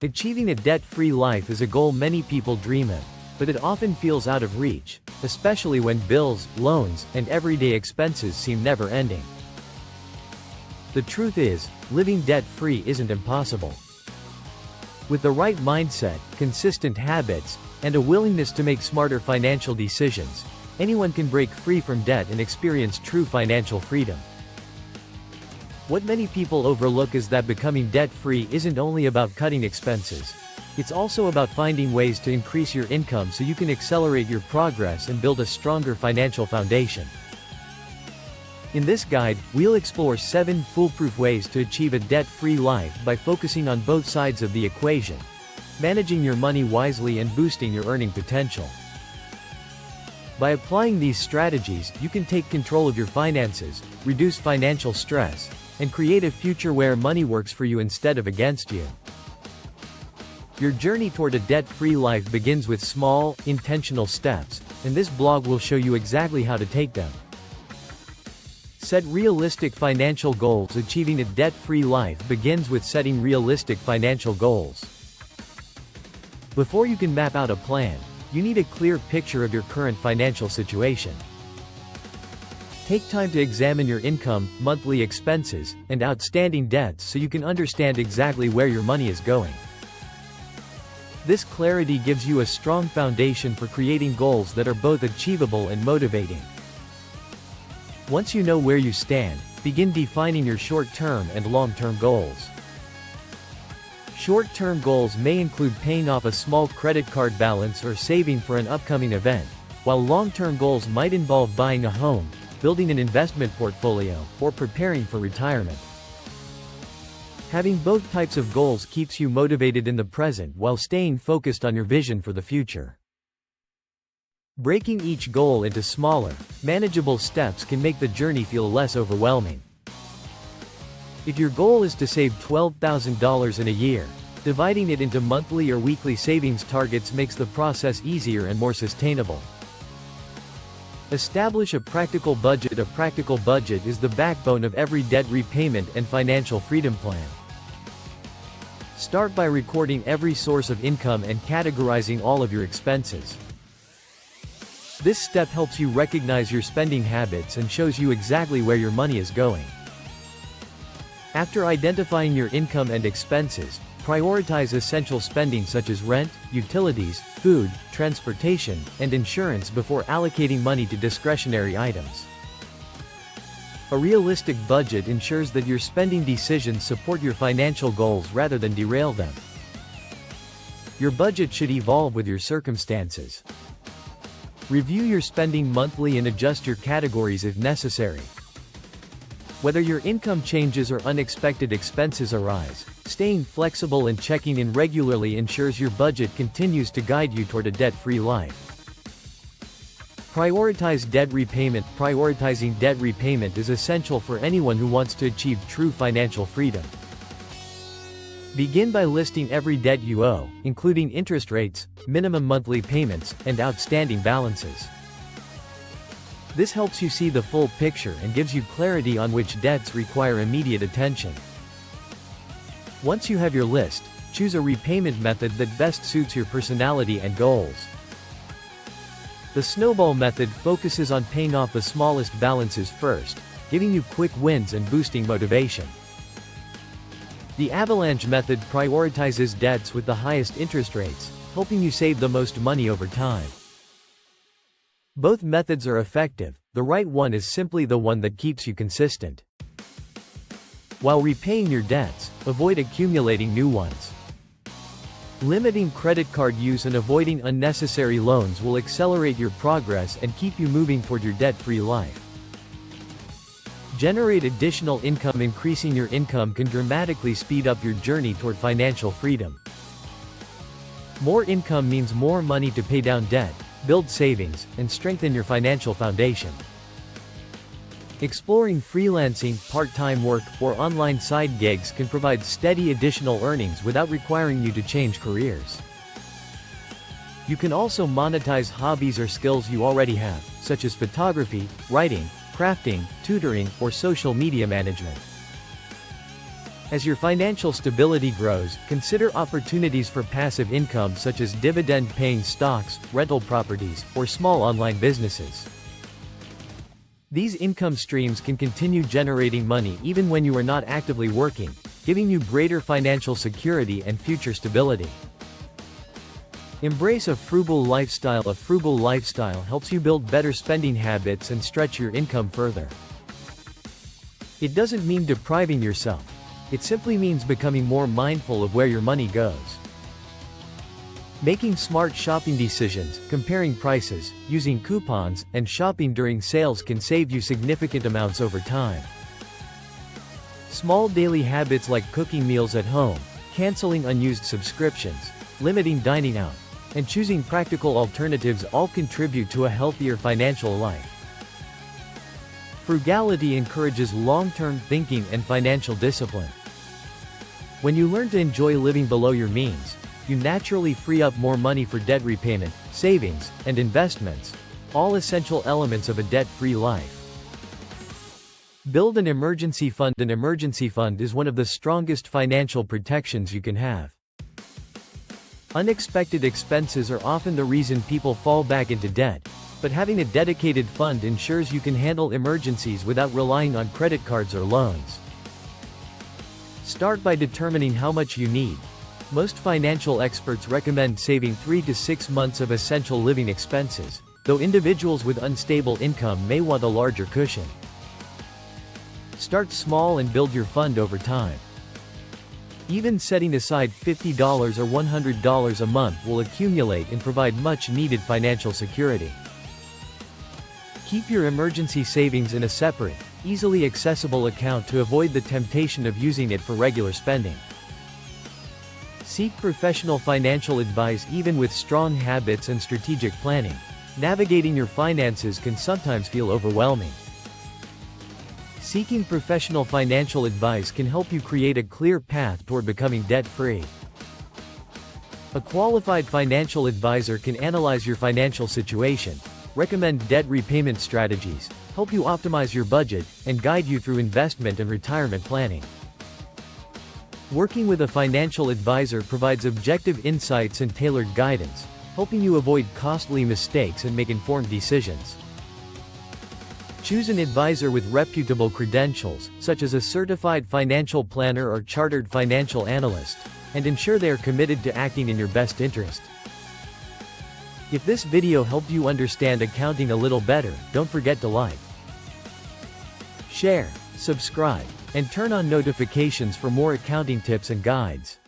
Achieving a debt-free life is a goal many people dream of, but it often feels out of reach, especially when bills, loans, and everyday expenses seem never-ending. The truth is, living debt-free isn't impossible. With the right mindset, consistent habits, and a willingness to make smarter financial decisions, anyone can break free from debt and experience true financial freedom. What many people overlook is that becoming debt-free isn't only about cutting expenses. It's also about finding ways to increase your income so you can accelerate your progress and build a stronger financial foundation. In this guide, we'll explore 7 foolproof ways to achieve a debt-free life by focusing on both sides of the equation: managing your money wisely and boosting your earning potential. By applying these strategies, you can take control of your finances, reduce financial stress, and create a future where money works for you instead of against you. Your journey toward a debt-free life begins with small, intentional steps, and this blog will show you exactly how to take them. Set realistic financial goals. Achieving a debt-free life begins with setting realistic financial goals. Before you can map out a plan, you need a clear picture of your current financial situation. Take time to examine your income, monthly expenses, and outstanding debts so you can understand exactly where your money is going. This clarity gives you a strong foundation for creating goals that are both achievable and motivating. Once you know where you stand, begin defining your short-term and long-term goals. Short-term goals may include paying off a small credit card balance or saving for an upcoming event, while long-term goals might involve buying a home, building an investment portfolio, or preparing for retirement. Having both types of goals keeps you motivated in the present while staying focused on your vision for the future. Breaking each goal into smaller, manageable steps can make the journey feel less overwhelming. If your goal is to save $12,000 in a year, dividing it into monthly or weekly savings targets makes the process easier and more sustainable. Establish a practical budget. A practical budget is the backbone of every debt repayment and financial freedom plan. Start by recording every source of income and categorizing all of your expenses. This step helps you recognize your spending habits and shows you exactly where your money is going. After identifying your income and expenses, prioritize essential spending such as rent, utilities, food, transportation, and insurance before allocating money to discretionary items. A realistic budget ensures that your spending decisions support your financial goals rather than derail them. Your budget should evolve with your circumstances. Review your spending monthly and adjust your categories if necessary. Whether your income changes or unexpected expenses arise, staying flexible and checking in regularly ensures your budget continues to guide you toward a debt-free life. Prioritize debt repayment. Prioritizing debt repayment is essential for anyone who wants to achieve true financial freedom. Begin by listing every debt you owe, including interest rates, minimum monthly payments, and outstanding balances. This helps you see the full picture and gives you clarity on which debts require immediate attention. Once you have your list, choose a repayment method that best suits your personality and goals. The snowball method focuses on paying off the smallest balances first, giving you quick wins and boosting motivation. The avalanche method prioritizes debts with the highest interest rates, helping you save the most money over time. Both methods are effective, the right one is simply the one that keeps you consistent. While repaying your debts, avoid accumulating new ones. Limiting credit card use and avoiding unnecessary loans will accelerate your progress and keep you moving toward your debt-free life. Generate additional income. Increasing your income can dramatically speed up your journey toward financial freedom. More income means more money to pay down debt, build savings, and strengthen your financial foundation. Exploring freelancing, part-time work, or online side gigs can provide steady additional earnings without requiring you to change careers. You can also monetize hobbies or skills you already have, such as photography, writing, crafting, tutoring, or social media management. As your financial stability grows, consider opportunities for passive income such as dividend-paying stocks, rental properties, or small online businesses. These income streams can continue generating money even when you are not actively working, giving you greater financial security and future stability. Embrace a frugal lifestyle. A frugal lifestyle helps you build better spending habits and stretch your income further. It doesn't mean depriving yourself. It simply means becoming more mindful of where your money goes. Making smart shopping decisions, comparing prices, using coupons, and shopping during sales can save you significant amounts over time. Small daily habits like cooking meals at home, canceling unused subscriptions, limiting dining out, and choosing practical alternatives all contribute to a healthier financial life. Frugality encourages long-term thinking and financial discipline. When you learn to enjoy living below your means, you naturally free up more money for debt repayment, savings, and investments, all essential elements of a debt-free life. Build an emergency fund. An emergency fund is one of the strongest financial protections you can have. Unexpected expenses are often the reason people fall back into debt, but having a dedicated fund ensures you can handle emergencies without relying on credit cards or loans. Start by determining how much you need. Most financial experts recommend saving 3 to 6 months of essential living expenses, though individuals with unstable income may want a larger cushion. Start small and build your fund over time. Even setting aside $50 or $100 a month will accumulate and provide much-needed financial security. Keep your emergency savings in a separate, easily accessible account to avoid the temptation of using it for regular spending. Seek professional financial advice. Even with strong habits and strategic planning, navigating your finances can sometimes feel overwhelming. Seeking professional financial advice can help you create a clear path toward becoming debt-free. A qualified financial advisor can analyze your financial situation, recommend debt repayment strategies, help you optimize your budget, and guide you through investment and retirement planning. Working with a financial advisor provides objective insights and tailored guidance, helping you avoid costly mistakes and make informed decisions. Choose an advisor with reputable credentials, such as a certified financial planner or chartered financial analyst, and ensure they are committed to acting in your best interest. If this video helped you understand accounting a little better, don't forget to like, share, subscribe, and turn on notifications for more accounting tips and guides.